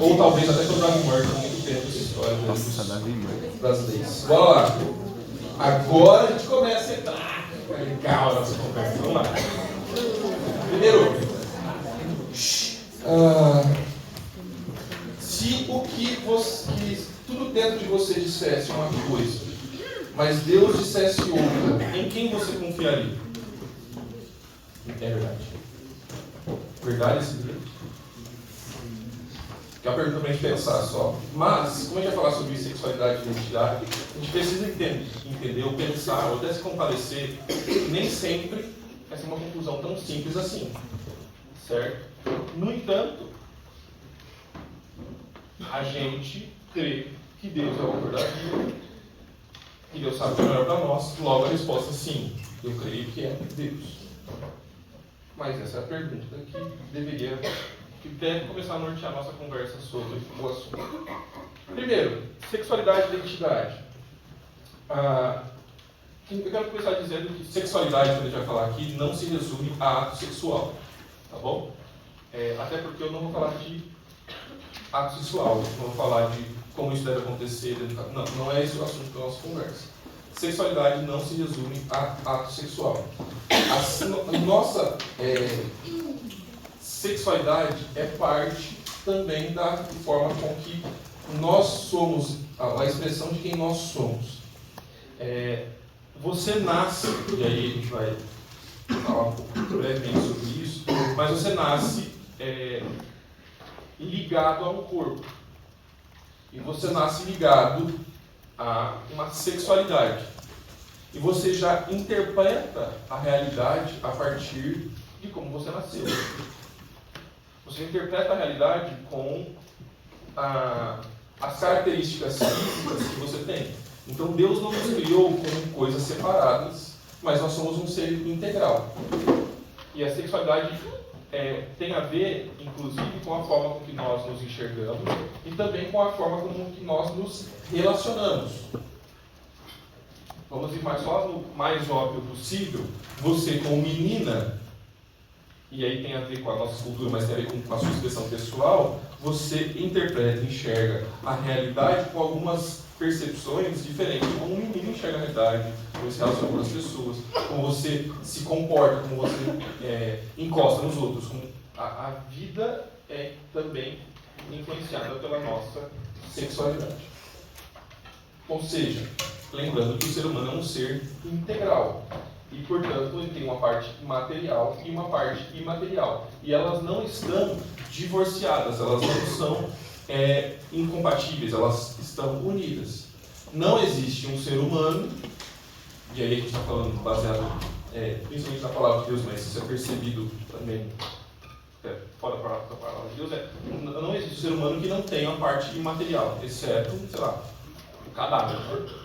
ou talvez até com o Davi Murray, há muito tempo essa história das leis. Bora lá. Agora a gente começa a entrar. Legal nossa conversa. Vamos lá. Primeiro, se o que tudo dentro de você dissesse uma coisa, mas Deus dissesse outra, em quem você confiaria? É verdade. Verdade esse livro? Que é uma pergunta para a gente pensar só. Mas, como a gente vai falar sobre sexualidade e identidade, a gente precisa entender ou pensar, ou até se compadecer, que nem sempre essa é uma conclusão tão simples assim. Certo? No entanto, a gente crê que Deus é o autor da vida, que Deus sabe o que é melhor para nós, logo a resposta é sim. Eu creio que é Deus. Mas essa é a pergunta que deve começar a nortear a nossa conversa sobre o assunto. Primeiro, sexualidade e identidade. Eu quero começar dizendo que sexualidade, quando a gente vai falar aqui, não se resume a ato sexual. Tá bom? Até porque eu não vou falar de ato sexual, não vou falar de como isso deve acontecer. Não é esse o assunto da nossa conversa. Sexualidade não se resume a ato sexual. A nossa sexualidade é parte também da forma com que nós somos, a expressão de quem nós somos. Você nasce, e aí a gente vai falar um pouco brevemente sobre isso, mas você nasce ligado a um corpo. E você nasce ligado a uma sexualidade. E você já interpreta a realidade a partir de como você nasceu. Você interpreta a realidade com as características físicas que você tem. Então Deus não nos criou como coisas separadas, mas nós somos um ser integral. E a sexualidade tem a ver, inclusive, com a forma com que nós nos enxergamos e também com a forma como que nós nos relacionamos. Vamos ir só no mais óbvio possível. Você, como menina, e aí tem a ver com a nossa cultura, mas tem a ver com a sua expressão pessoal, você interpreta, enxerga a realidade com algumas percepções diferentes. Como um menino enxerga a realidade, como você se relaciona com as pessoas, como você se comporta, como você encosta nos outros. A vida é também influenciada pela nossa sexualidade. Ou seja, lembrando que o ser humano é um ser integral. E, portanto, ele tem uma parte material e uma parte imaterial. E elas não estão divorciadas, elas não são incompatíveis, elas estão unidas. Não existe um ser humano, e aí a gente está falando baseado principalmente na palavra de Deus, mas isso é percebido também fora da palavra de Deus, não existe um ser humano que não tenha uma parte imaterial, exceto, sei lá, o cadáver.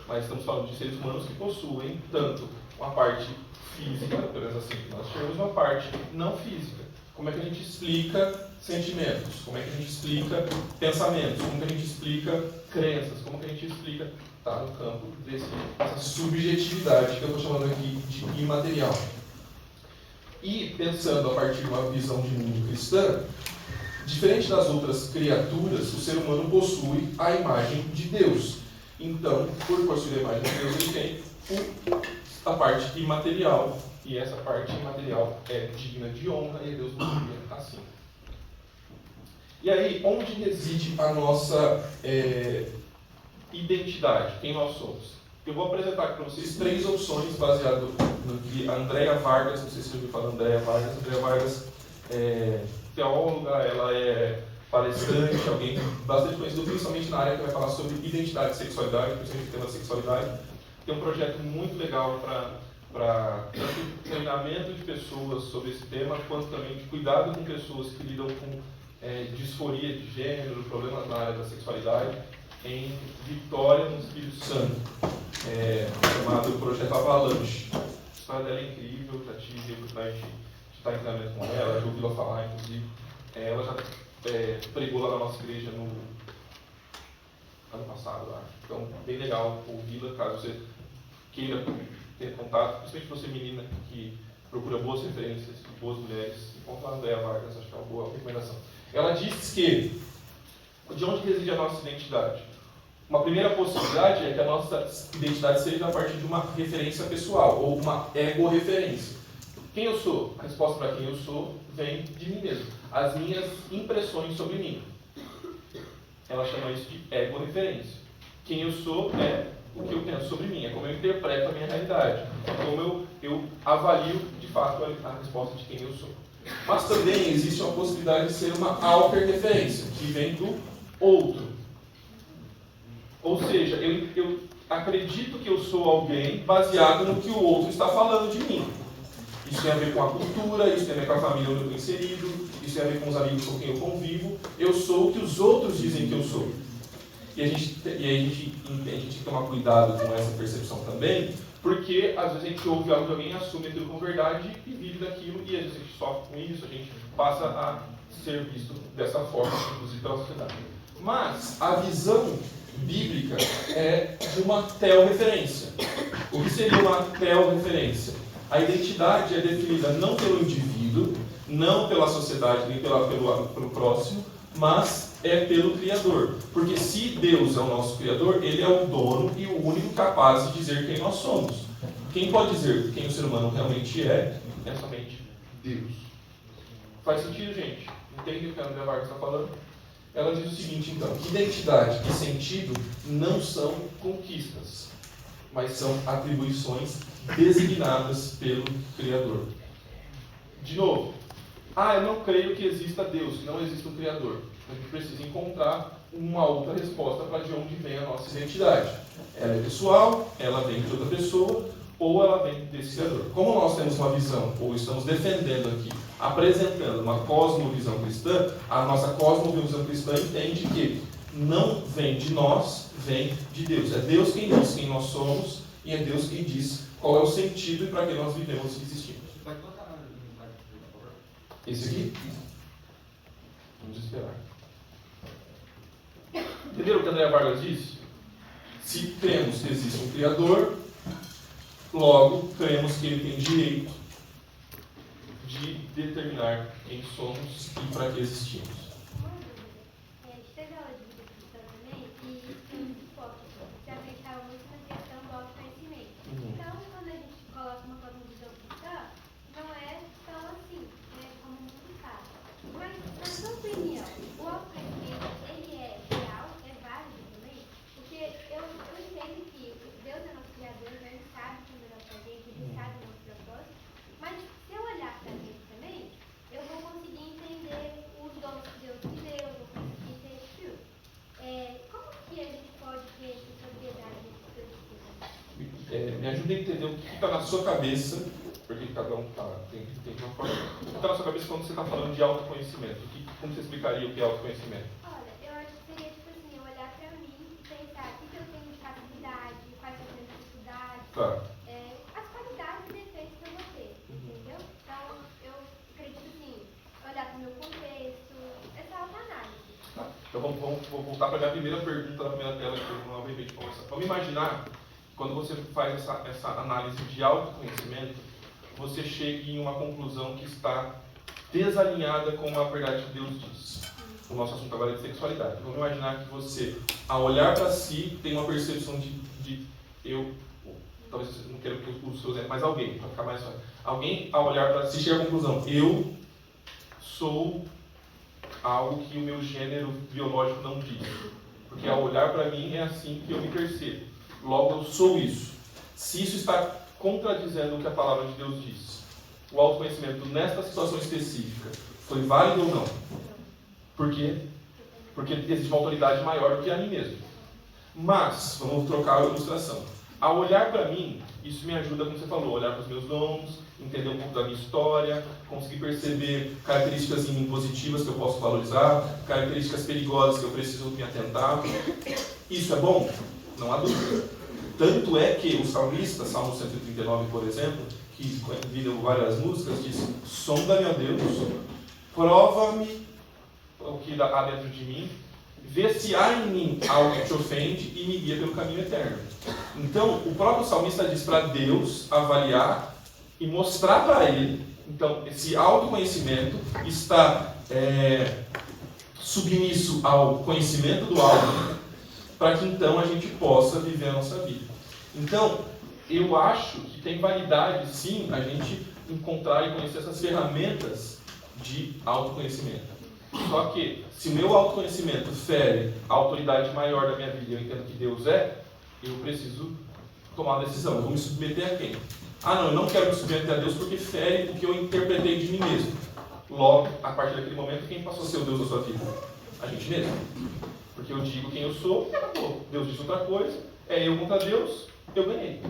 Mas estamos falando de seres humanos que possuem tanto uma parte física, pelo menos assim, nós temos uma parte não física. Como é que a gente explica sentimentos? Como é que a gente explica pensamentos? Como é que a gente explica crenças? Como é que a gente explica, tá no campo dessa subjetividade que eu estou chamando aqui de imaterial. E pensando a partir de uma visão de mundo cristã, diferente das outras criaturas, o ser humano possui a imagem de Deus. Então, por possuir a imagem de Deus, ele tem a parte imaterial. E essa parte imaterial é digna de honra e Deus nos cria assim. E aí, onde reside a nossa identidade? Quem nós somos? Eu vou apresentar aqui para vocês 3 opções baseado no que a Andréa Vargas, não sei se você ouviu falar da Andréa Vargas é teóloga, ela é palestrante, alguém bastante conhecido, principalmente na área que vai falar sobre identidade e sexualidade, principalmente o tema da sexualidade. Tem um projeto muito legal para tanto treinamento de pessoas sobre esse tema, quanto também de cuidado com pessoas que lidam com disforia de gênero, problemas na área da sexualidade, em Vitória, no Espírito Santo, chamado Projeto Avalanche. A história dela é incrível, já tive a oportunidade de estar em treinamento com ela, já ouvi ela falar, inclusive. Ela já pregou lá na nossa igreja no ano passado, acho. Então, bem legal ouvi-la, caso você queira ter contato, principalmente você menina que procura boas referências, boas mulheres, encontra a Andréa Vargas, acho que é uma boa recomendação. Ela diz que, de onde reside a nossa identidade? Uma primeira possibilidade é que a nossa identidade seja a partir de uma referência pessoal, ou uma ego-referência. Quem eu sou? A resposta para quem eu sou vem de mim mesmo. As minhas impressões sobre mim. Ela chama isso de ego-referência. Quem eu sou é o que eu penso sobre mim, é como eu interpreto a minha realidade, é como eu avalio, de fato, a resposta de quem eu sou. Mas também existe a possibilidade de ser uma alter-referência, que vem do outro. Ou seja, eu acredito que eu sou alguém baseado no que o outro está falando de mim. Isso tem a ver com a cultura, isso tem a ver com a família onde eu estou inserido, isso tem a ver com os amigos com quem eu convivo. Eu sou o que os outros dizem que eu sou. E a gente tem que tomar cuidado com essa percepção também, porque às vezes a gente ouve algo de alguém, assume aquilo como verdade e vive daquilo, e às vezes a gente sofre com isso, a gente passa a ser visto dessa forma, inclusive pela sociedade. Mas a visão bíblica é de uma tel-referência. O que seria uma tel-referência? A identidade é definida não pelo indivíduo, não pela sociedade, nem pelo próximo, mas é pelo Criador. Porque se Deus é o nosso Criador, Ele é o dono e o único capaz de dizer quem nós somos. Quem pode dizer quem o ser humano realmente é somente Deus. Faz sentido, gente? Entende o que a Andrea Vargas está falando? Ela diz o seguinte, então: identidade e sentido não são conquistas, mas são atribuições designadas pelo Criador. De novo, eu não creio que exista Deus, que não exista um Criador. A gente precisa encontrar uma outra resposta para de onde vem a nossa identidade. Ela é pessoal, ela vem de outra pessoa, ou ela vem desse Criador. Como nós temos uma visão, ou estamos defendendo aqui, apresentando uma cosmovisão cristã, a nossa cosmovisão cristã entende que não vem de nós, vem de Deus. É Deus quem diz quem nós somos, e é Deus quem diz qual é o sentido e para que nós vivemos e existimos. Esse aqui? Vamos esperar. Entenderam o que a Andrea Vargas disse? Se cremos que existe um Criador, logo cremos que Ele tem direito de determinar quem somos e para que existimos. A gente teve aula de vida cristã também e tem um foco. Você acreditava muito na questão do autoconhecimento. Então, quando a gente coloca uma cosmovisão cristã, não é tão assim, como o mundo fala. Mas, na sua opinião, o autoconhecimento, ele é real, é válido também? Porque eu entendo que Deus é nosso Criador, Ele sabe o que é melhor pra gente, Ele sabe o nosso propósito. Mas, se eu olhar pra gente também, eu vou conseguir entender os dons que Deus me deu, eu vou conseguir ter tudo. Como que a gente pode ter essa sobriedade nesse sentido? Me ajuda a entender o que está na sua cabeça, porque cada um tem uma forma. O que está na sua cabeça quando você está falando de autoconhecimento? Como você explicaria o que é autoconhecimento? Olha, eu acho que seria tipo assim, eu olhar pra mim e pensar o que eu tenho de capacidade, quais são as minhas dificuldades, Tá. as qualidades e defeitos que eu vou ter, entendeu? Então, eu acredito assim, olhar pro meu contexto, essa autoanálise. Tá. Então vou voltar para a minha primeira pergunta da primeira tela que eu não abri de conversa. Vamos imaginar, quando você faz essa análise de autoconhecimento, você chega em uma conclusão que está desalinhada com a verdade que Deus diz. O nosso assunto agora é de sexualidade. Vamos imaginar que você, ao olhar para si, tem uma percepção de eu, talvez você não queira que eu use o seu exemplo, mas alguém, para ficar mais fácil. Alguém, ao olhar para si, chega à conclusão: eu sou algo que o meu gênero biológico não diz. Porque ao olhar para mim é assim que eu me percebo. Logo eu sou isso. Se isso está contradizendo o que a palavra de Deus diz, o autoconhecimento nesta situação específica foi válido ou não? Por quê? Porque existe uma autoridade maior do que a mim mesmo. Mas, vamos trocar a ilustração. Ao olhar para mim, isso me ajuda, como você falou, a olhar para os meus dons, entender um pouco da minha história, conseguir perceber características em mim positivas que eu posso valorizar, características perigosas que eu preciso me atentar. Isso é bom? Não há dúvida. Tanto é que o salmista, Salmo 139, por exemplo, que viram várias músicas, diz: sonda-me, ó Deus, prova-me o que há dentro de mim, vê se há em mim algo que te ofende e me guia pelo caminho eterno. Então, o próprio salmista diz para Deus avaliar e mostrar para ele. Então, esse autoconhecimento está submisso ao conhecimento do alto, para que então a gente possa viver a nossa vida. Então, eu acho que tem validade, sim, a gente encontrar e conhecer essas ferramentas de autoconhecimento. Só que, se o meu autoconhecimento fere a autoridade maior da minha vida, eu entendo que Deus é, eu preciso tomar uma decisão. Eu vou me submeter a quem? Ah, não, eu não quero me submeter a Deus porque fere o que eu interpretei de mim mesmo. Logo, a partir daquele momento, quem passou a ser o Deus da sua vida? A gente mesmo. Porque eu digo quem eu sou e acabou. Deus diz outra coisa, é eu contra Deus, eu ganhei.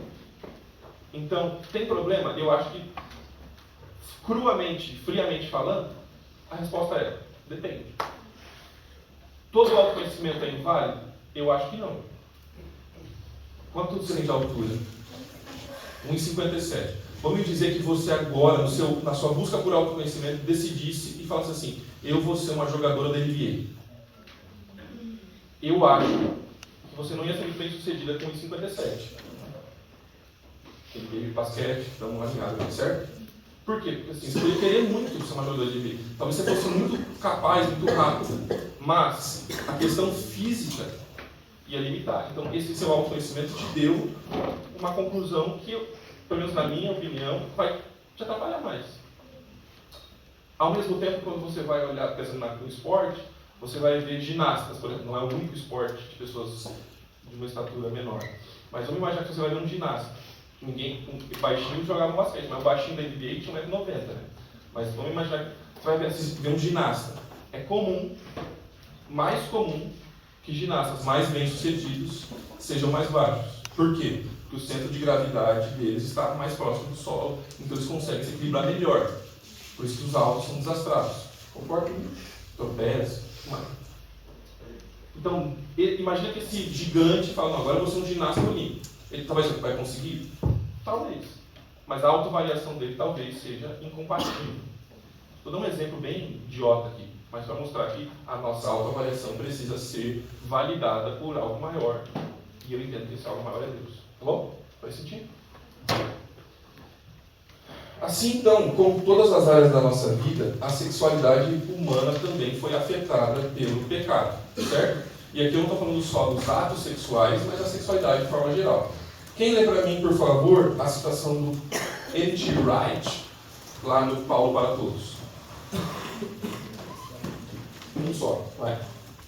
Então, tem problema? Eu acho que, cruamente, friamente falando, a resposta é: depende. Todo autoconhecimento é inválido? Eu acho que não. Quanto você tem de altura? 1,57. Vamos dizer que você agora, na sua busca por autoconhecimento, decidisse e falasse assim: eu vou ser uma jogadora da NBA. Eu acho que você não ia ser muito bem sucedida com 1,57. NBA de basquete, estamos alinhados, certo? Por quê? Porque assim, você poderia querer muito ser uma jogadora de NBA. Talvez você fosse muito capaz, muito rápido. Mas a questão física ia limitar. Então, esse seu autoconhecimento te deu uma conclusão que, pelo menos na minha opinião, vai te atrapalhar mais. Ao mesmo tempo, quando você vai olhar, pensando no esporte, você vai ver ginastas, por exemplo. Não é o único esporte de pessoas de uma estatura menor. Mas vamos imaginar que você vai ver um ginasta. Ninguém baixinho jogava basquete, mas o baixinho da NBA tinha 1,90 m, né? Mas vamos imaginar que você vai ver um ginasta. É comum, mais comum, que ginastas mais bem-sucedidos sejam mais baixos. Por quê? Porque o centro de gravidade deles está mais próximo do solo, então eles conseguem se equilibrar melhor. Por isso que os altos são desastrados. Concorda comigo? Trapézio, mais. Então, imagina que esse gigante fala: não, agora eu vou ser um ginasta olímpico. Ele talvez vai conseguir? Talvez. Mas a autoavaliação dele talvez seja incompatível. Vou dar um exemplo bem idiota aqui, mas para mostrar que a nossa autoavaliação precisa ser validada por algo maior. E eu entendo que esse algo maior é Deus. Tá bom? Faz sentido? Assim, então, como todas as áreas da nossa vida, a sexualidade humana também foi afetada pelo pecado, certo? E aqui eu não estou falando só dos atos sexuais, mas da sexualidade de forma geral. Quem lê para mim, por favor, a citação do N.T. Wright, lá no Paulo para Todos? Um só, vai.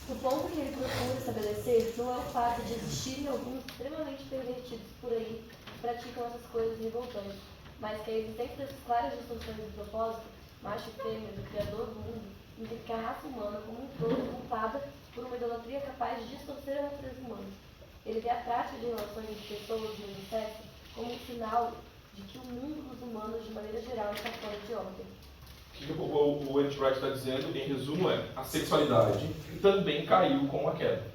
O ponto que ele procura estabelecer não é o fato de existirem alguns extremamente pervertidos por aí que praticam essas coisas revoltantes, mas que a existência dessas claras distorções de propósito, macho e fêmea, do Criador do mundo, indica a raça humana como um todo culpada por uma idolatria capaz de distorcer a natureza humana. Ele vê a prática de relações de pessoas no universo como um sinal de que o mundo dos humanos, de maneira geral, está fora de ordem. O N.T. Wright está dizendo, em resumo, é: a sexualidade também caiu com a queda.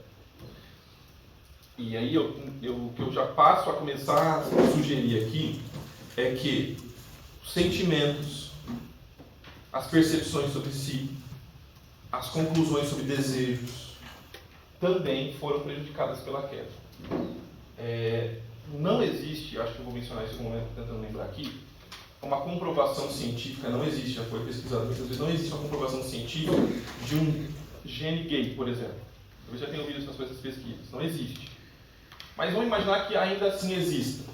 E aí, o que eu já passo a começar a sugerir aqui é que os sentimentos, as percepções sobre si, as conclusões sobre desejos, também foram prejudicadas pela queda. Não existe, acho que eu vou mencionar isso em um momento, tentando lembrar aqui, uma comprovação científica, não existe, já foi pesquisado muitas vezes, não existe uma comprovação científica de um gene gay, por exemplo. Eu já tenho ouvido isso nas suas pesquisas, não existe. Mas vamos imaginar que ainda assim exista.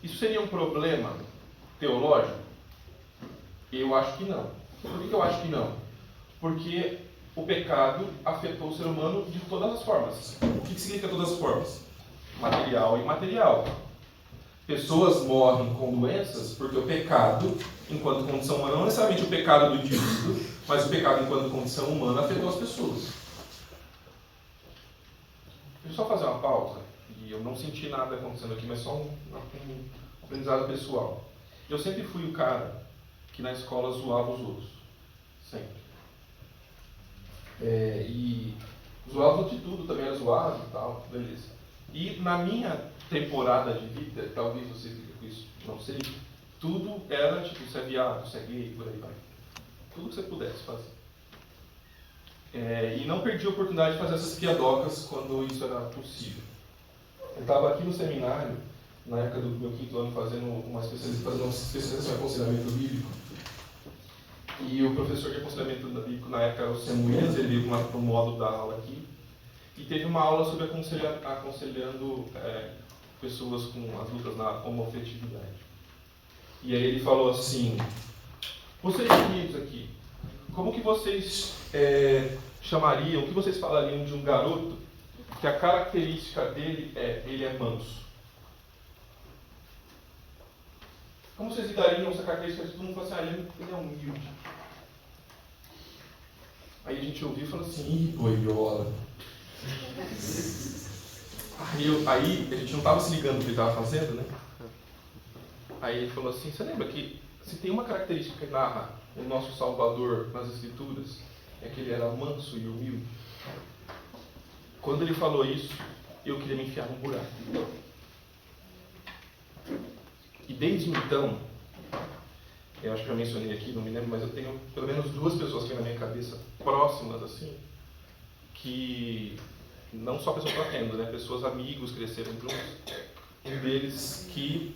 Isso seria um problema teológico? Eu acho que não. Por que eu acho que não? Porque o pecado afetou o ser humano de todas as formas. O que significa todas as formas? Material e imaterial. Pessoas morrem com doenças porque o pecado, enquanto condição humana, não necessariamente o pecado do indivíduo, mas o pecado enquanto condição humana afetou as pessoas. Deixa eu só fazer uma pausa. E eu não senti nada acontecendo aqui, mas só um aprendizado pessoal. Eu sempre fui o cara que na escola zoava os outros. Sempre. E zoava de tudo, também era zoado e tal, beleza. E na minha temporada de vida, talvez você fique com isso, não sei, tudo era tipo: você é viado, você é gay, por aí vai. Tudo que você pudesse fazer. E não perdi a oportunidade de fazer essas piadocas quando isso era possível. Eu estava aqui no seminário, na época do meu 5º ano, fazendo uma especialização em aconselhamento bíblico. E o professor de aconselhamento bíblico na época era o Sam Williams, ele veio para o modo da aula aqui. E teve uma aula sobre aconselhando pessoas com as lutas na homoafetividade. E aí ele falou assim: vocês queridos aqui, como que vocês chamariam, o que vocês falariam de um garoto que a característica dele ele é manso? Como vocês lidariam essa característica de todo mundo falar assim, ele é humilde? Aí a gente ouviu e falou assim, ih, boiola. Aí a gente não estava se ligando no que ele estava fazendo, né? Aí ele falou assim, você lembra que se tem uma característica que narra o nosso Salvador nas Escrituras, é que ele era manso e humilde? Quando ele falou isso, eu queria me enfiar num buraco. E desde então, eu acho que já mencionei aqui, não me lembro, mas eu tenho pelo menos 2 pessoas aqui na minha cabeça, próximas assim, que não só pessoas que eu atendo, né? Pessoas amigos, cresceram juntos. Um deles que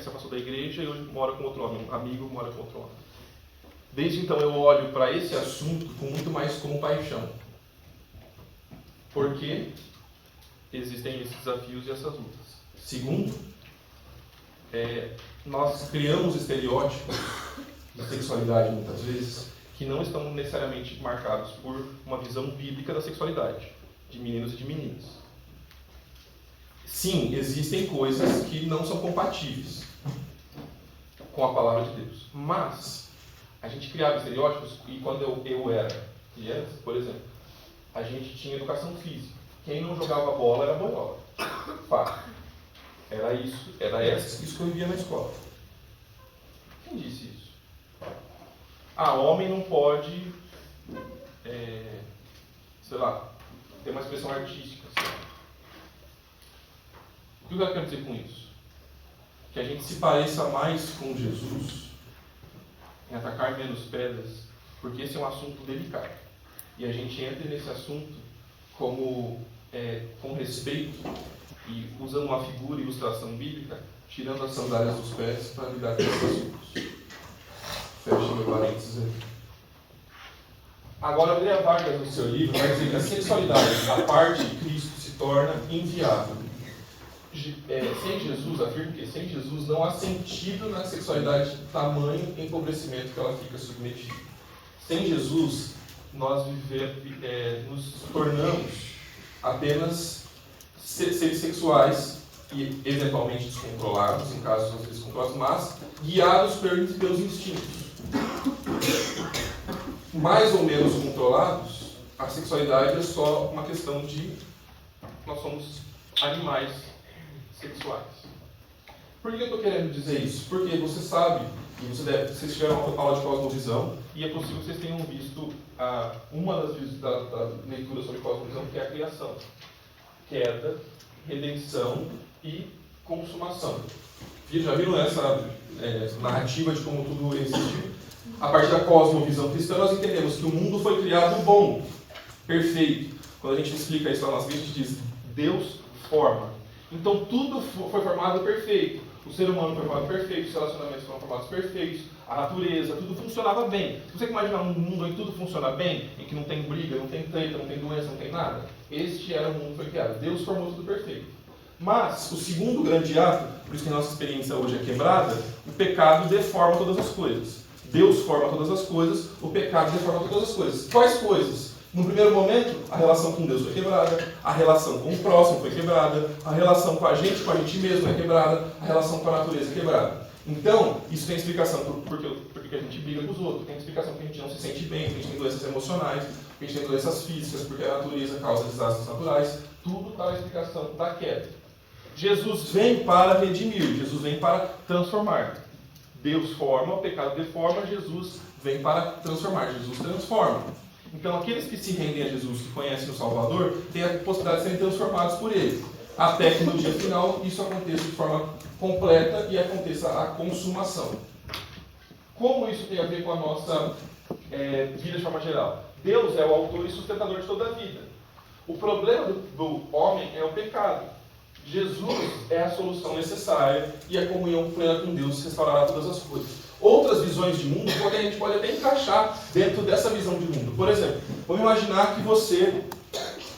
se afastou da igreja e hoje mora com outro homem, um amigo mora com outro homem. Desde então eu olho para esse assunto com muito mais compaixão. Porque existem esses desafios e essas lutas. Segundo, nós criamos estereótipos de sexualidade muitas vezes que não estão necessariamente marcados por uma visão bíblica da sexualidade, de meninos e de meninas. Sim, existem coisas que não são compatíveis com a palavra de Deus, mas a gente criava estereótipos e quando eu era criança, por exemplo, a gente tinha educação física. Quem não jogava bola era boiola. Fato. Era isso que eu via na escola. Quem disse isso? Homem não pode, sei lá, ter uma expressão artística. Assim. O que eu quero dizer com isso? Que a gente se pareça mais com Jesus, em atacar menos pedras, porque esse é um assunto delicado. E a gente entra nesse assunto com respeito e usando uma figura e ilustração bíblica, tirando as sandálias dos pés para lidar com esses assuntos. Fecha meu parênteses aí. Agora, Andrea Vargas, no seu livro, vai dizer que a sexualidade, a parte de Cristo, se torna inviável. Sem Jesus, afirmo que sem Jesus não há sentido na sexualidade tamanho empobrecimento que ela fica submetida. Sem Jesus, nós nos tornamos apenas seres sexuais e eventualmente descontrolados, em casos às vezes descontrolados, mas guiados pelos instintos. Mais ou menos controlados, a sexualidade é só uma questão de nós somos animais sexuais. Por que eu estou querendo dizer isso? Porque você sabe, e vocês tiveram uma aula de cosmovisão, e é possível que vocês tenham visto uma das leituras sobre cosmovisão, que é a criação. Queda, redenção e consumação. Já viram essa narrativa de como tudo existiu? A partir da cosmovisão cristã, nós entendemos que o mundo foi criado bom, perfeito. Quando a gente explica isso para nós, a gente diz, Deus forma. Então tudo foi formado perfeito. O ser humano foi formado perfeito, os relacionamentos foram formados perfeitos, a natureza, tudo funcionava bem. Se você imaginar um mundo em que tudo funciona bem, em que não tem briga, não tem treta, não tem doença, não tem nada, este era o mundo que foi criado. Deus formou tudo perfeito. Mas o segundo grande ato, por isso que a nossa experiência hoje é quebrada, o pecado deforma todas as coisas. Deus forma todas as coisas, o pecado deforma todas as coisas. Quais coisas? No primeiro momento, a relação com Deus foi quebrada, a relação com o próximo foi quebrada, a relação com a gente mesmo é quebrada, a relação com a natureza é quebrada. Então, isso tem explicação porque a gente briga com os outros, tem explicação porque a gente não se sente bem, porque a gente tem doenças emocionais, porque a gente tem doenças físicas, porque a natureza causa desastres naturais. Tudo está na explicação da queda. Jesus vem para redimir, Jesus vem para transformar. Deus forma, o pecado deforma, Jesus vem para transformar, Jesus transforma. Então, aqueles que se rendem a Jesus, que conhecem o Salvador, têm a possibilidade de serem transformados por Ele. Até que no dia final isso aconteça de forma completa e aconteça a consumação. Como isso tem a ver com a nossa vida de forma geral? Deus é o autor e sustentador de toda a vida. O problema do homem é o pecado. Jesus é a solução necessária e a comunhão plena com Deus restaurará todas as coisas. outras visões de mundo, porque a gente pode até encaixar dentro dessa visão de mundo. Por exemplo, vamos imaginar que você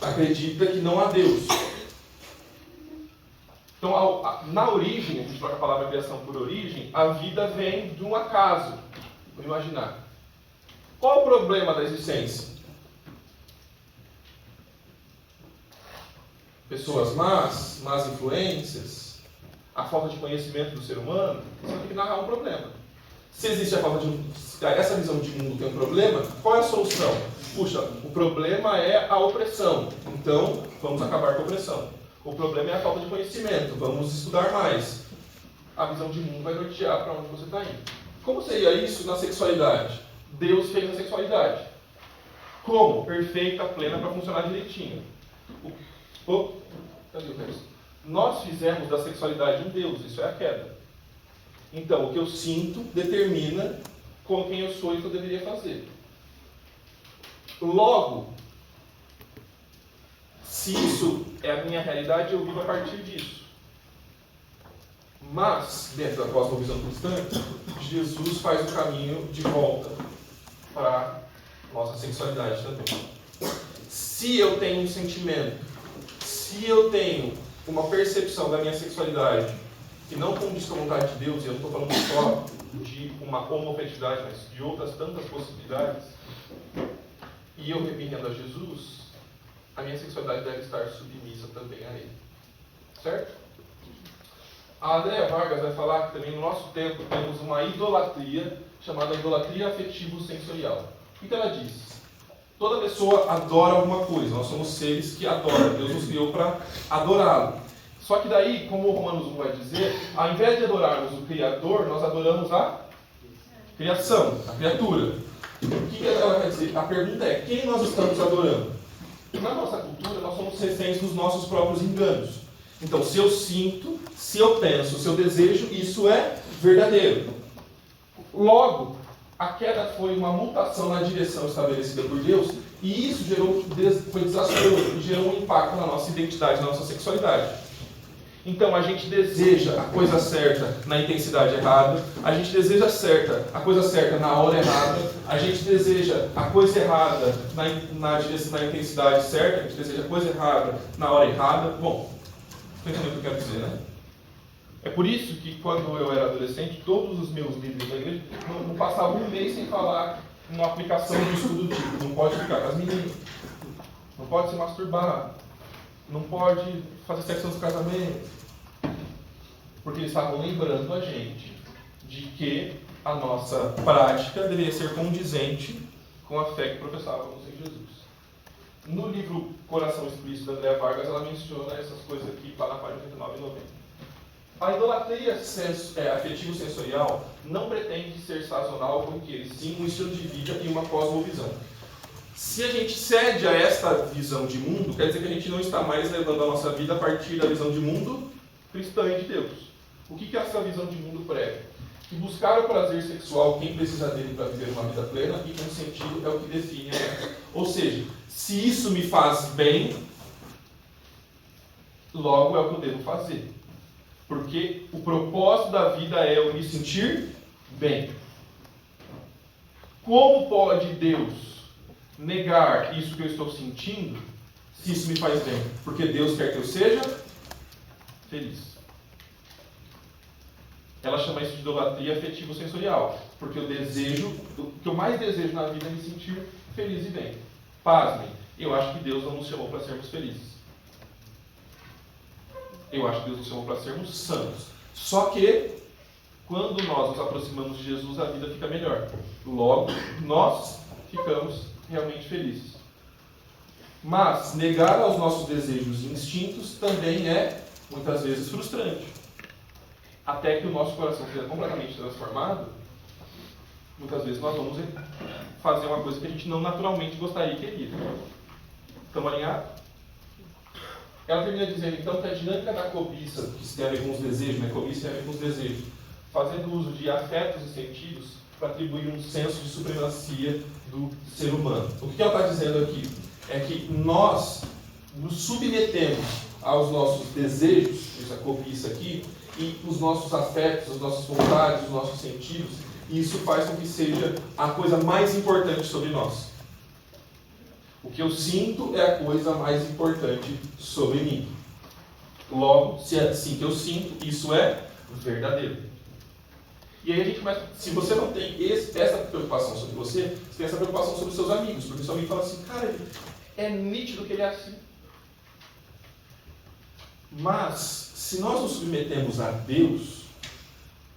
acredita que não há Deus. Então, na origem, a gente troca a palavra criação por origem, a vida vem de um acaso. Vamos imaginar. Qual o problema da existência? Pessoas más influências, a falta de conhecimento do ser humano, você tem que narrar um problema. Se existe essa visão de mundo tem um problema, qual é a solução? Puxa, o problema é a opressão, então vamos acabar com a opressão. O problema é a falta de conhecimento, vamos estudar mais. A visão de mundo vai nortear para onde você está indo. Como seria isso na sexualidade? Deus fez a sexualidade. Como? Perfeita, plena, para funcionar direitinho. Cadê o resto? Nós fizemos da sexualidade um Deus, isso é a queda. Então, o que eu sinto determina com quem eu sou e o que eu deveria fazer. Logo, se isso é a minha realidade, eu vivo a partir disso. Mas, dentro da cosmovisão cristã, Jesus faz o caminho de volta para a nossa sexualidade também. Se eu tenho um sentimento, se eu tenho uma percepção da minha sexualidade que não condiz com a vontade de Deus, e eu não estou falando só de uma homoafetividade, mas de outras tantas possibilidades, e eu me rendo a Jesus, a minha sexualidade deve estar submissa também a Ele. Certo? A Andréa Vargas vai falar que também no nosso tempo temos uma idolatria chamada idolatria afetivo-sensorial. O que ela diz? Toda pessoa adora alguma coisa, nós somos seres que adoram, Deus nos criou para adorá-lo. Só que daí, como o Romanos 1 vai dizer, ao invés de adorarmos o Criador, nós adoramos a criação, a criatura. O que ela quer dizer? A pergunta é, quem nós estamos adorando? Na nossa cultura, nós somos reféns dos nossos próprios enganos. Então, se eu sinto, se eu penso, se eu desejo, isso é verdadeiro. Logo, a queda foi uma mutação na direção estabelecida por Deus, e isso foi desastroso e gerou um impacto na nossa identidade, na nossa sexualidade. Então, a gente deseja a coisa certa na intensidade errada, a gente deseja a coisa certa na hora errada, a gente deseja a coisa errada na intensidade certa, a gente deseja a coisa errada na hora errada. Bom, estou entendendo o que eu quero dizer, né? É por isso que, quando eu era adolescente, todos os meus livros da igreja não passavam um mês sem falar uma aplicação de estudo do tipo: não pode ficar com as meninas, não pode se masturbar, não pode fazer sexo antes do casamento. Porque eles estavam lembrando a gente de que a nossa prática deveria ser condizente com a fé que professávamos em Jesus. No livro Coração Explícito da Andréa Vargas, ela menciona essas coisas aqui, está na página 89 e 90. A idolatria afetivo-sensorial não pretende ser sazonal com que sim um estilo de vida e uma cosmovisão. Se a gente cede a esta visão de mundo, quer dizer que a gente não está mais levando a nossa vida a partir da visão de mundo cristã e de Deus. O que essa visão de mundo prega? Que buscar o prazer sexual, quem precisa dele para viver uma vida plena e com sentido, é o que define a ela. Ou seja, se isso me faz bem, logo é o que eu devo fazer. Porque o propósito da vida é eu me sentir bem. Como pode Deus negar isso que eu estou sentindo, se isso me faz bem? Porque Deus quer que eu seja feliz. Ela chama isso de idolatria afetivo-sensorial, porque o que eu mais desejo na vida é me sentir feliz e bem. Pasmem, eu acho que Deus não nos chamou para sermos felizes. Eu acho que Deus nos chamou para sermos santos. Só que, quando nós nos aproximamos de Jesus, a vida fica melhor. Logo, nós ficamos realmente felizes. Mas negar aos nossos desejos e instintos também é, muitas vezes, frustrante. Até que o nosso coração seja completamente transformado, muitas vezes nós vamos fazer uma coisa que a gente não naturalmente gostaria e queria. Estamos alinhados? Ela termina dizendo, então, que a dinâmica da cobiça, que se tem a ver com os desejos, né? Cobiça tem a ver com os desejos, fazendo uso de afetos e sentidos para atribuir um senso de supremacia do ser humano. O que ela está dizendo aqui é que nós nos submetemos aos nossos desejos, essa cobiça aqui, e os nossos afetos, as nossas vontades, os nossos sentidos, isso faz com que seja a coisa mais importante sobre nós. O que eu sinto é a coisa mais importante sobre mim. Logo, se é assim que eu sinto, isso é verdadeiro. E aí a gente começa, se você não tem essa preocupação sobre você, você tem essa preocupação sobre os seus amigos, porque seu amigo fala assim, cara, é nítido que ele é assim. Mas, se nós nos submetemos a Deus,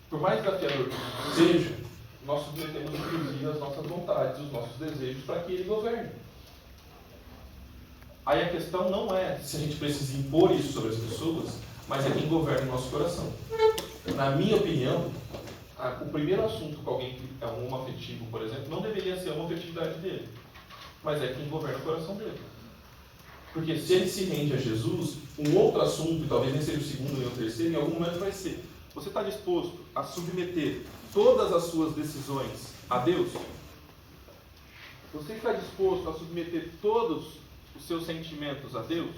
por mais desafiador que seja, nós submetemos inclusive as nossas vontades, os nossos desejos, para que Ele governe. Aí a questão não é se a gente precisa impor isso sobre as pessoas, mas é quem governa o nosso coração. Na minha opinião, o primeiro assunto com alguém que é um homoafetivo, por exemplo, não deveria ser a homoafetividade dele, mas é quem governa o coração dele. Porque se ele se rende a Jesus, um outro assunto, e talvez nem seja o segundo nem o terceiro, em algum momento vai ser: você está disposto a submeter todas as suas decisões a Deus? Você está disposto a submeter todos os seus sentimentos a Deus?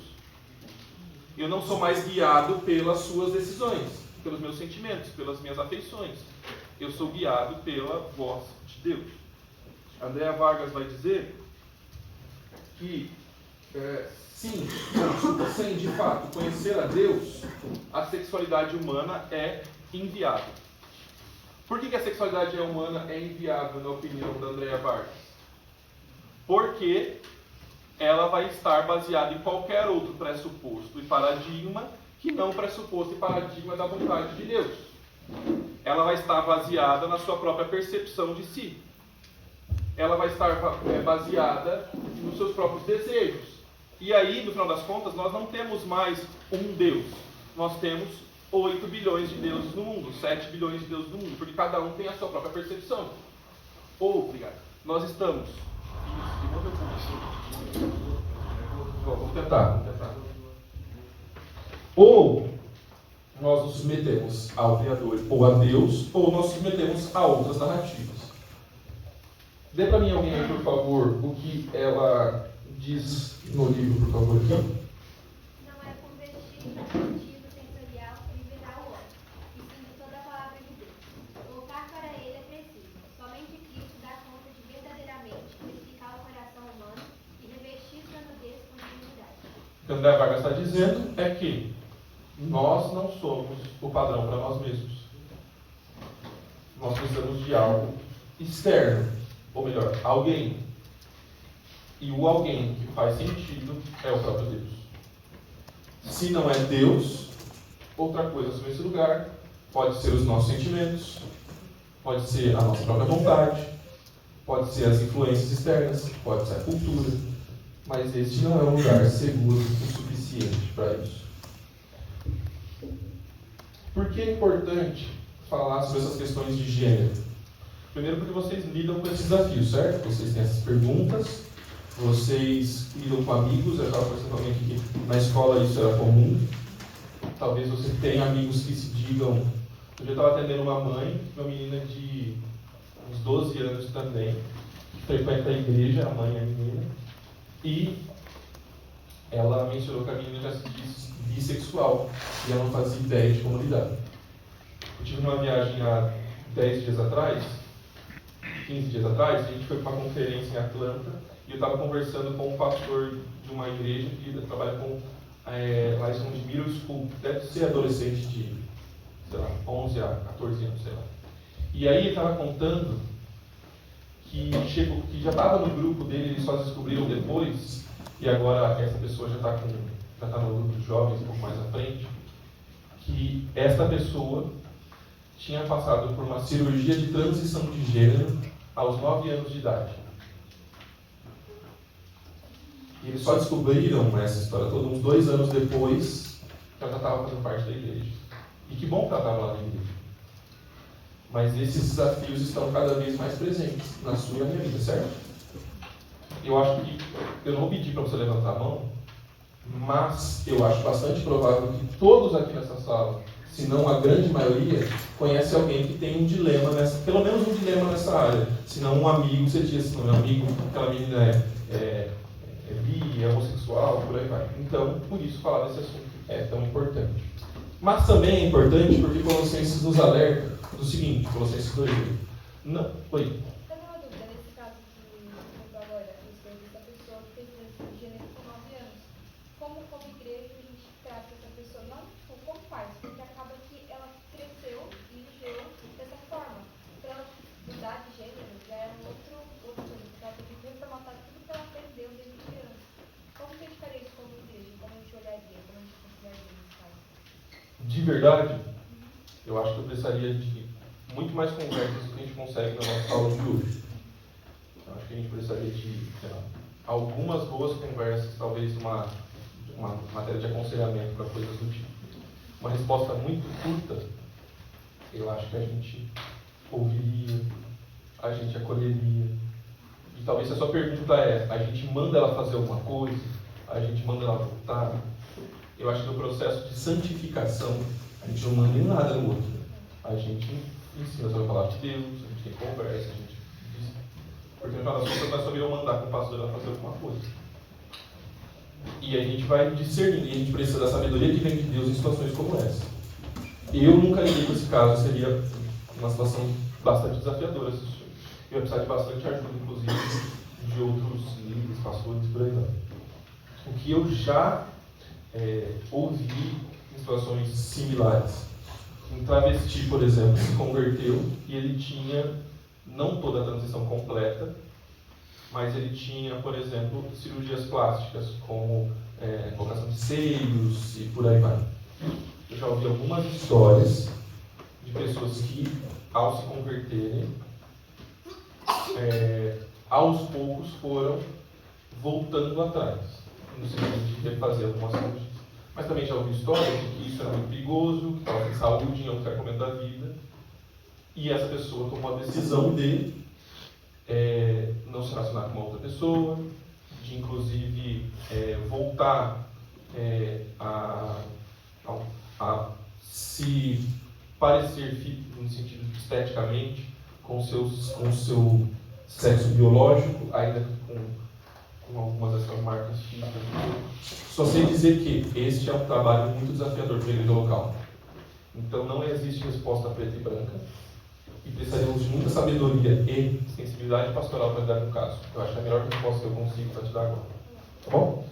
Eu não sou mais guiado pelas suas decisões, pelos meus sentimentos, pelas minhas afeições. Eu sou guiado pela voz de Deus. Andréa Vargas vai dizer que sim, sem de fato conhecer a Deus, a sexualidade humana é inviável. Por que a sexualidade humana é inviável, na opinião da Andréa Vargas? Porque ela vai estar baseada em qualquer outro pressuposto e paradigma que não pressuposto e paradigma da vontade de Deus. Ela vai estar baseada na sua própria percepção de si. Ela vai estar baseada nos seus próprios desejos. E aí, no final das contas, nós não temos mais um Deus. Nós temos 8 bilhões de deuses no mundo, 7 bilhões de deuses no mundo, porque cada um tem a sua própria percepção. Obrigado. Nós estamos... Vamos tentar. Ou nós nos submetemos ao Criador ou a Deus, ou nós nos submetemos a outras narrativas. Dê para mim alguém aí, por favor, o que ela diz no livro, por favor. Não é com vestígio afetivo, sensorial e liberar o homem, e sim de toda a palavra de Deus. Voltar para ele é preciso. Somente Cristo dá conta de verdadeiramente purificar o coração humano e revestir sua nudez com dignidade. O que Andréa Vargas está dizendo é que nós não somos o padrão para nós mesmos. Nós precisamos de algo externo, ou melhor, alguém. E o alguém que faz sentido é o próprio Deus. Se não é Deus, outra coisa assume esse lugar. Pode ser os nossos sentimentos, pode ser a nossa própria vontade, pode ser as influências externas, pode ser a cultura, mas este não é um lugar seguro o suficiente para isso. Por que é importante falar sobre essas questões de gênero? Primeiro porque vocês lidam com esse desafio, certo? Vocês têm essas perguntas, vocês lidam com amigos, eu estava conversando com alguém aqui que na escola isso era comum. Talvez você tenha amigos que se digam... Eu estava atendendo uma mãe, uma menina de uns 12 anos também, que frequenta a igreja, a mãe é a menina, e ela mencionou que a menina já se diz bissexual, e ela não fazia ideia de como lidar. Eu tive uma viagem há 10 dias atrás, 15 dias atrás, a gente foi para uma conferência em Atlanta, e eu estava conversando com um pastor de uma igreja que trabalha com, lá eles chamam de middle school, deve ser adolescente de, sei lá, 11 a 14 anos, sei lá. E aí ele estava contando que já estava no grupo dele, eles só descobriram depois, e agora essa pessoa já está no grupo de jovens, um pouco mais à frente, que esta pessoa tinha passado por uma cirurgia de transição de gênero aos 9 anos de idade. E eles só descobriram essa história toda uns 2 anos depois que ela já estava fazendo parte da igreja. E que bom que ela estava lá na igreja. Mas esses desafios estão cada vez mais presentes na sua e na minha vida, certo? Eu acho que, eu não pedi para você levantar a mão, mas eu acho bastante provável que todos aqui nessa sala, se não a grande maioria, conhece alguém que tem um dilema pelo menos um dilema nessa área. Se não um amigo, você diz assim, meu amigo, aquela menina é bi, é homossexual, por aí vai. Então, por isso falar desse assunto é tão importante. Mas também é importante porque Colossenses nos alerta do seguinte, Colossenses 2:8. Não, oi. Tem uma dúvida, nesse caso que eu agora, essa pessoa que fez esse gênero com 9 anos, como igreja a gente trata essa pessoa? Não, como faz? Porque acaba que ela cresceu e viveu dessa forma. Para ela mudar de gênero já é outra coisa, porque ela tem que reformatar tudo que ela aprendeu desde criança. Como que a gente faria isso como igreja? Como a gente olharia? Como a gente consideraria nesse caso? De verdade, eu acho que eu precisaria de muito mais conversas do que a gente consegue na nossa aula de hoje. Eu acho que a gente precisaria de, sei lá, algumas boas conversas, talvez uma matéria de aconselhamento para coisas do tipo. Uma resposta muito curta, eu acho que a gente ouviria, a gente acolheria. E talvez se a sua pergunta é, a gente manda ela fazer alguma coisa, a gente manda ela voltar, eu acho que no processo de santificação, a gente não manda em nada no outro. A gente ensina sobre a palavra de Deus, a gente tem conversa, a gente diz. Porque no final das contas não é sobre eu mandar com o pastor ela fazer alguma coisa. E a gente vai discernir, e a gente precisa da sabedoria que vem de Deus em situações como essa. Eu nunca lidei com esse caso, seria uma situação bastante desafiadora. Eu ia precisar de bastante ajuda, inclusive, de outros líderes, pastores, por aí vai. O que eu já ouvi em situações similares. Um travesti, por exemplo, se converteu e ele tinha, não toda a transição completa, mas ele tinha, por exemplo, cirurgias plásticas, como colocação de seios e por aí vai. Eu já ouvi algumas histórias de pessoas que, ao se converterem, aos poucos foram voltando atrás, no sentido de refazer algumas cirurgias. Mas também já ouvi histórias de que isso era muito perigoso, que estava sem saúde em outro momento da vida, e essa pessoa tomou a decisão de não se relacionar com uma outra pessoa, de inclusive voltar a se parecer, no sentido esteticamente, com o seu sexo biológico, ainda com algumas dessas marcas físicas. Só sei dizer que este é um trabalho muito desafiador para a igreja local. Então não existe resposta preta e branca. E precisaríamos de muita sabedoria e sensibilidade pastoral para lidar com o caso. Eu acho que é a melhor resposta que eu consigo para te dar agora. Tá bom?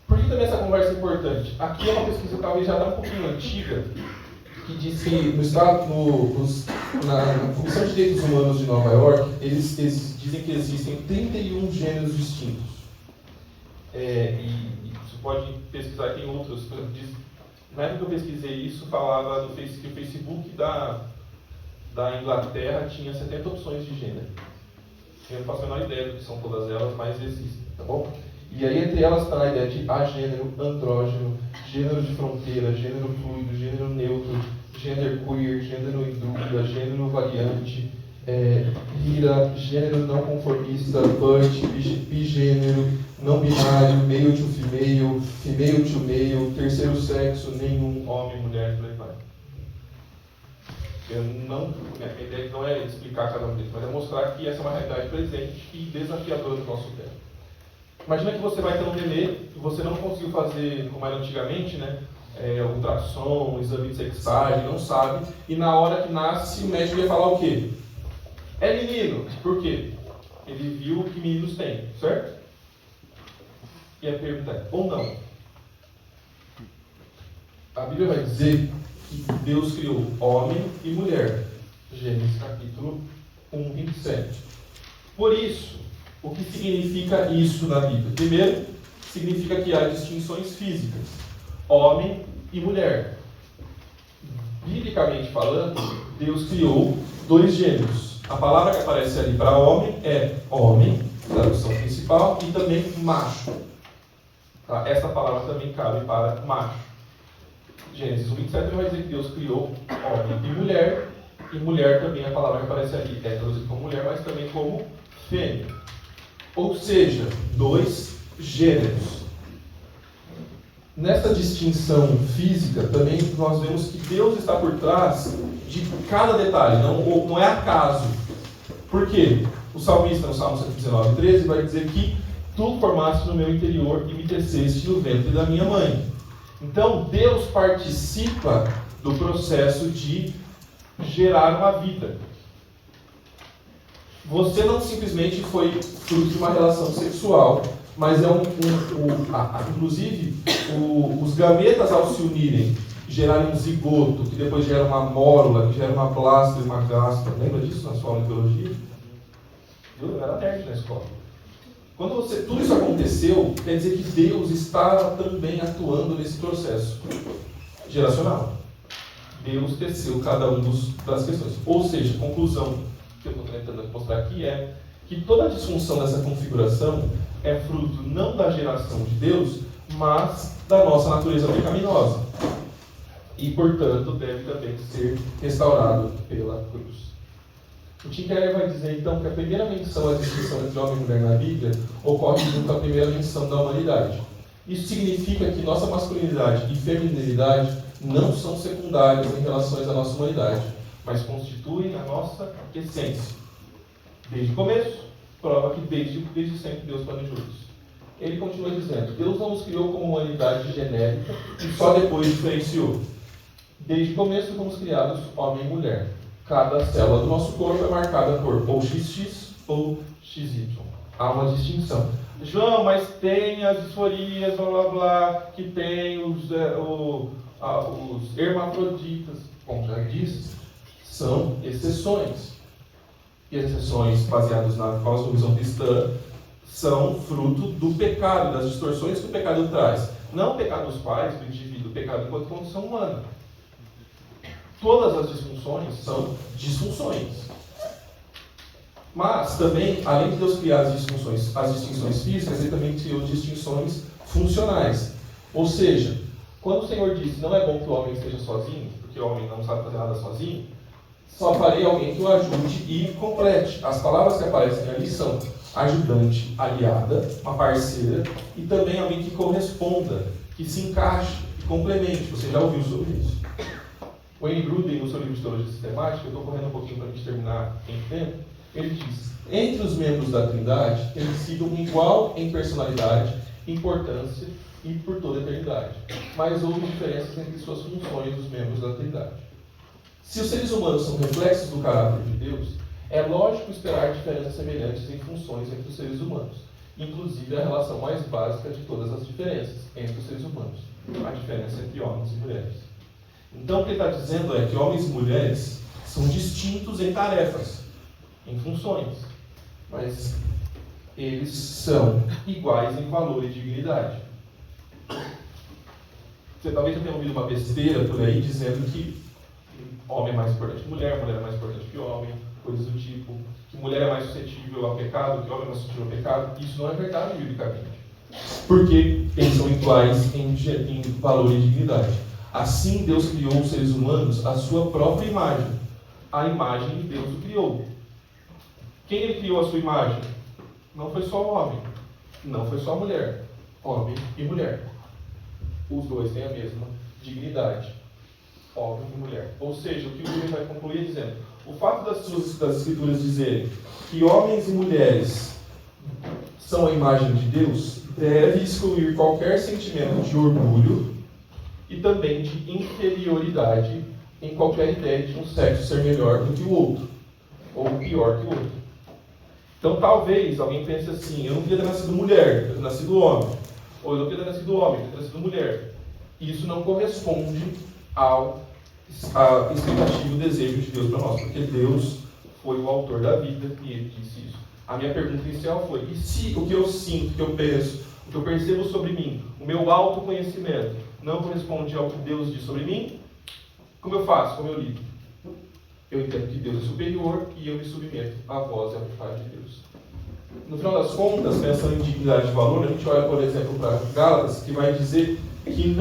Por que também essa conversa é importante? Aqui é uma pesquisa talvez já um pouquinho antiga, que diz que na Comissão de Direitos Humanos de Nova York, eles dizem que existem 31 gêneros distintos. E você pode pesquisar, tem outros. Por exemplo, na época que eu pesquisei isso, falava que o Facebook da Inglaterra tinha 70 opções de gênero. Eu não faço a menor ideia do que são todas elas, mas existem, tá bom? E aí entre elas está a ideia de agênero, andrógeno, gênero de fronteira, gênero fluido, gênero neutro, gênero queer, gênero em dúvida, gênero variante, gênero não conformista, butch, bigênero, não binário, male to female, female to male, terceiro sexo, nenhum, homem, mulher, por aí vai. Minha ideia não é explicar cada um deles, mas é mostrar que essa é uma realidade presente e desafiadora do nosso tempo. Imagina que você vai ter um nenê e você não conseguiu fazer como era antigamente, né? Ultrassom, exame de sexagem, não sabe, e na hora que nasce o médico ia falar o quê? É menino. Por quê? Ele viu o que meninos têm, certo? E a pergunta é, ou não? A Bíblia vai dizer que Deus criou homem e mulher. Gênesis capítulo 1, 27. Por isso, o que significa isso na Bíblia? Primeiro, significa que há distinções físicas. Homem e mulher. Biblicamente falando, Deus criou dois gêneros. A palavra que aparece ali para homem é homem, tradução principal, e também macho. Tá? Essa palavra também cabe para macho. Gênesis 1:27 vai dizer que Deus criou homem e mulher também, a palavra que aparece ali é traduzida como mulher, mas também como fêmea. Ou seja, dois gêneros. Nessa distinção física, também nós vemos que Deus está por trás de cada detalhe, não é acaso. Por quê? O salmista, no Salmo 119:13, vai dizer que tu formaste no meu interior e me teceste no ventre da minha mãe. Então, Deus participa do processo de gerar uma vida. Você não simplesmente foi fruto de uma relação sexual, mas é inclusive, os gametas ao se unirem, gerarem um zigoto, que depois gera uma mórula, que gera uma blasta e uma gasta. Lembra disso na sua aula de biologia? Eu era nerd na escola. Quando tudo isso aconteceu, quer dizer que Deus estava também atuando nesse processo geracional. Deus teceu cada uma das questões. Ou seja, a conclusão que eu estou tentando mostrar aqui é que toda a disfunção dessa configuração é fruto não da geração de Deus, mas da nossa natureza pecaminosa. E, portanto, deve também ser restaurado pela cruz. O Tim Keller vai dizer, então, que a primeira menção à distinção entre homem e mulher na Bíblia ocorre junto à primeira menção da humanidade. Isso significa que nossa masculinidade e feminilidade não são secundárias em relação à nossa humanidade, mas constituem a nossa essência. Desde o começo, prova que desde sempre Deus planejou isso. Ele continua dizendo, Deus não nos criou como humanidade genérica e só depois diferenciou. Desde o começo fomos criados homem e mulher. Cada célula do nosso corpo é marcada por ou XX ou XY. Há uma distinção. João, mas tem as disforias, blá blá blá, que tem os hermafroditas. Como já disse, são exceções. E exceções baseadas na cosmovisão cristã são fruto do pecado, das distorções que o pecado traz. Não o pecado dos pais, do indivíduo, o pecado enquanto condição humana. Todas as disfunções são disfunções. Mas também, além de Deus criar as distinções físicas, Ele também criou distinções funcionais. Ou seja, quando o Senhor disse, não é bom que o homem esteja sozinho, porque o homem não sabe fazer nada sozinho, só farei alguém que o ajude e complete. As palavras que aparecem ali são ajudante, aliada, uma parceira, e também alguém que corresponda, que se encaixe, que complemente. Você já ouviu sobre isso. O Wayne Grudem, no seu livro de Teologia Sistemática, eu estou correndo um pouquinho para a gente terminar em tempo, ele diz, entre os membros da Trindade, eles sigam igual em personalidade, importância e por toda a eternidade. Mas houve diferenças entre suas funções dos membros da Trindade. Se os seres humanos são reflexos do caráter de Deus, é lógico esperar diferenças semelhantes em funções entre os seres humanos, inclusive a relação mais básica de todas as diferenças entre os seres humanos, a diferença entre homens e mulheres. Então, o que ele está dizendo é que homens e mulheres são distintos em tarefas, em funções, mas eles são iguais em valor e dignidade. Você talvez tenha ouvido uma besteira por aí dizendo que homem é mais importante que mulher é mais importante que homem, coisas do tipo, que mulher é mais suscetível ao pecado, que homem é mais suscetível ao pecado. Isso não é verdade biblicamente, porque eles são iguais em valor e dignidade. Assim, Deus criou os seres humanos à sua própria imagem. A imagem de Deus o criou. Quem ele criou a sua imagem? Não foi só o homem. Não foi só a mulher. Homem e mulher. Os dois têm a mesma dignidade. Homem e mulher. Ou seja, o que o William vai concluir dizendo, o fato das Escrituras dizerem que homens e mulheres são a imagem de Deus deve excluir qualquer sentimento de orgulho e também de inferioridade em qualquer ideia de um sexo ser melhor do que o outro, ou pior que o outro. Então, talvez alguém pense assim, eu não queria ter nascido mulher, eu queria ter nascido homem. Ou eu não queria ter nascido homem, eu queria ter nascido mulher. Isso não corresponde à expectativa e ao desejo de Deus para nós, porque Deus foi o autor da vida e Ele disse isso. A minha pergunta inicial foi, e se o que eu sinto, o que eu penso, o que eu percebo sobre mim, o meu autoconhecimento, não corresponde ao que Deus diz sobre mim? Como eu faço? Como eu lido? Eu entendo que Deus é superior e eu me submeto à voz e à vontade de Deus. No final das contas, pensando em dignidade de valor, a gente olha, por exemplo, para Gálatas, que vai dizer que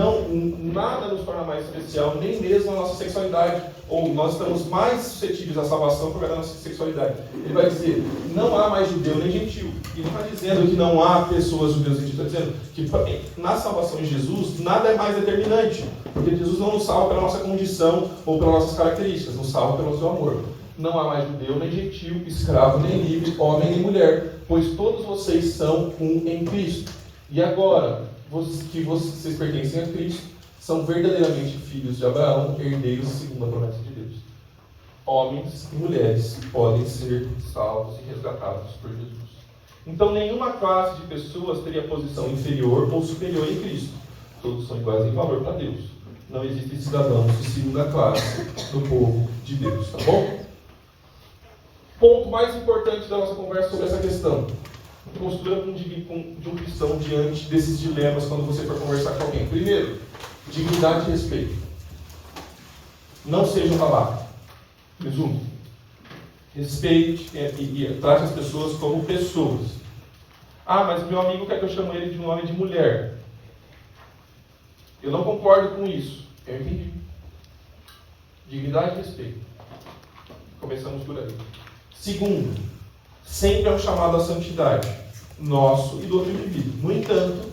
nada nos torna mais especial, nem mesmo a nossa sexualidade, ou nós estamos mais suscetíveis à salvação por causa da nossa sexualidade. Ele vai dizer, não há mais judeu nem gentil. E não está dizendo que não há pessoas judeus e gentios, está dizendo que na salvação de Jesus, nada é mais determinante, porque Jesus não nos salva pela nossa condição ou pelas nossas características, nos salva pelo seu amor. Não há mais judeu nem gentil, escravo nem livre, homem nem mulher, pois todos vocês são um em Cristo. E agora, que vocês pertencem a Cristo, são verdadeiramente filhos de Abraão, herdeiros segundo a promessa de Deus. homens e mulheres podem ser salvos e resgatados por Jesus. Então, nenhuma classe de pessoas teria posição inferior ou superior em Cristo. Todos são iguais em valor para Deus. Não existem cidadãos de segunda classe no povo de Deus, tá bom? Ponto mais importante da nossa conversa sobre essa questão. Postura de um cristão diante desses dilemas quando você for conversar com alguém. Primeiro, dignidade e respeito. Não seja um babaca. Resumo. Respeite e trate as pessoas como pessoas. Ah, mas meu amigo quer que eu chame ele de um nome de mulher. Eu não concordo com isso. Eu entendi. Dignidade e respeito. Começamos por aí. Segundo, sempre é um chamado à santidade, nosso e do outro indivíduo. No entanto,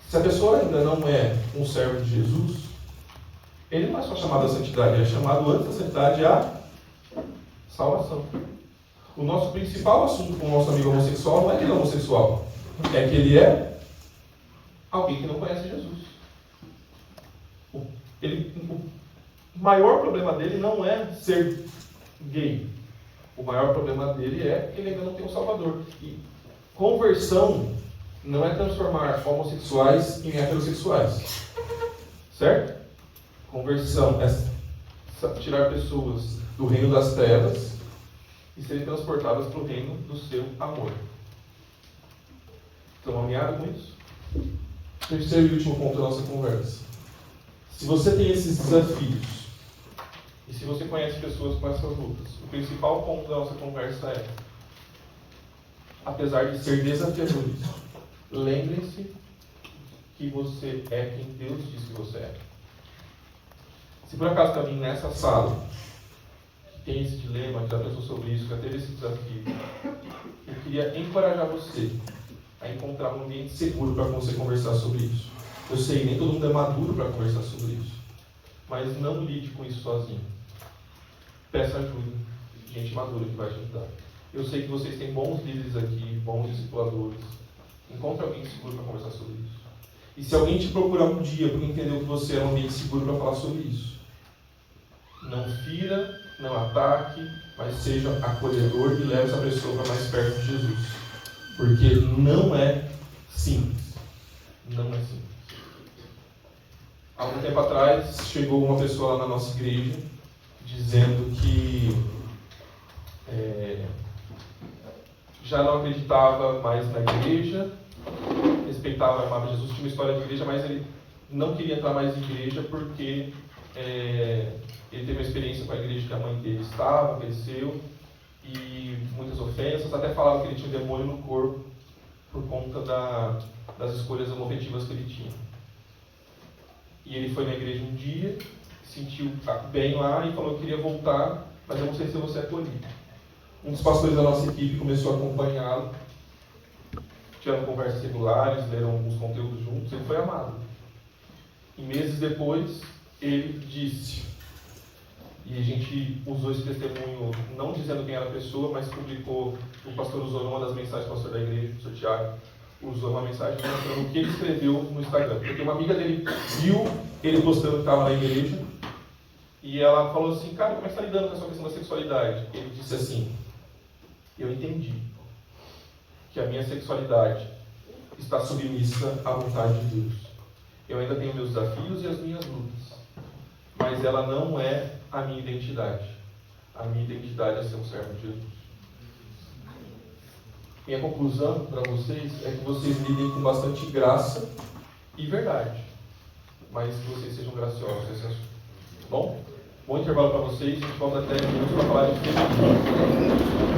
se a pessoa ainda não é um servo de Jesus, ele não é só chamado à santidade, ele é chamado antes da santidade à salvação. O nosso principal assunto com o nosso amigo homossexual não é que ele é homossexual, é que ele é alguém que não conhece Jesus. O maior problema dele não é ser gay. O maior problema dele é que ele ainda não tem um Salvador. E conversão não é transformar homossexuais em heterossexuais. Certo? Conversão é tirar pessoas do reino das trevas e serem transportadas para o reino do seu amor. Estão alinhados com isso? Terceiro e último ponto da nossa conversa. Se você tem esses desafios, e se você conhece pessoas com essas lutas, o principal ponto da nossa conversa é, apesar de ser desafiador, lembrem-se que você é quem Deus diz que você é. Se por acaso também nessa sala que tem esse dilema, que já pensou sobre isso, já teve esse desafio, eu queria encorajar você a encontrar um ambiente seguro para você conversar sobre isso. Eu sei, nem todo mundo é maduro para conversar sobre isso, mas não lide com isso sozinho. Peça ajuda de gente madura que vai te ajudar. Eu sei que vocês têm bons líderes aqui, bons discipuladores. Encontre alguém seguro para conversar sobre isso. E se alguém te procurar um dia porque entendeu que você é um ambiente seguro para falar sobre isso, não fira, não ataque, mas seja acolhedor e leve essa pessoa para mais perto de Jesus. Porque não é simples. Não é simples. Há um tempo atrás, chegou uma pessoa lá na nossa igreja dizendo que já não acreditava mais na igreja, respeitava e amava Jesus, tinha uma história de igreja, mas ele não queria entrar mais em igreja porque ele teve uma experiência com a igreja que a mãe dele estava, cresceu, e muitas ofensas, até falava que ele tinha um demônio no corpo por conta das escolhas homoafetivas que ele tinha. E ele foi na igreja um dia, sentiu bem lá e falou que queria voltar, mas eu não sei se eu vou ser acolhido. Um dos pastores da nossa equipe começou a acompanhá-lo, tiveram conversas regulares, leram alguns conteúdos juntos, ele foi amado. E meses depois, ele disse, e a gente usou esse testemunho, não dizendo quem era a pessoa, mas publicou, o pastor usou numa das mensagens do pastor da igreja, o Sr. Tiago, usou uma mensagem mostrando o que ele escreveu no Instagram. Porque uma amiga dele viu ele postando que estava na igreja, e ela falou assim, cara, como é que você está lidando com essa questão da sexualidade? Ele disse assim, eu entendi que a minha sexualidade está submissa à vontade de Deus. Eu ainda tenho meus desafios e as minhas lutas, mas ela não é a minha identidade. A minha identidade é ser um servo de Jesus. Minha conclusão para vocês é que vocês lidem com bastante graça e verdade, mas que vocês sejam graciosos nesse assunto. Bom intervalo para vocês, a gente volta até minutos para falar de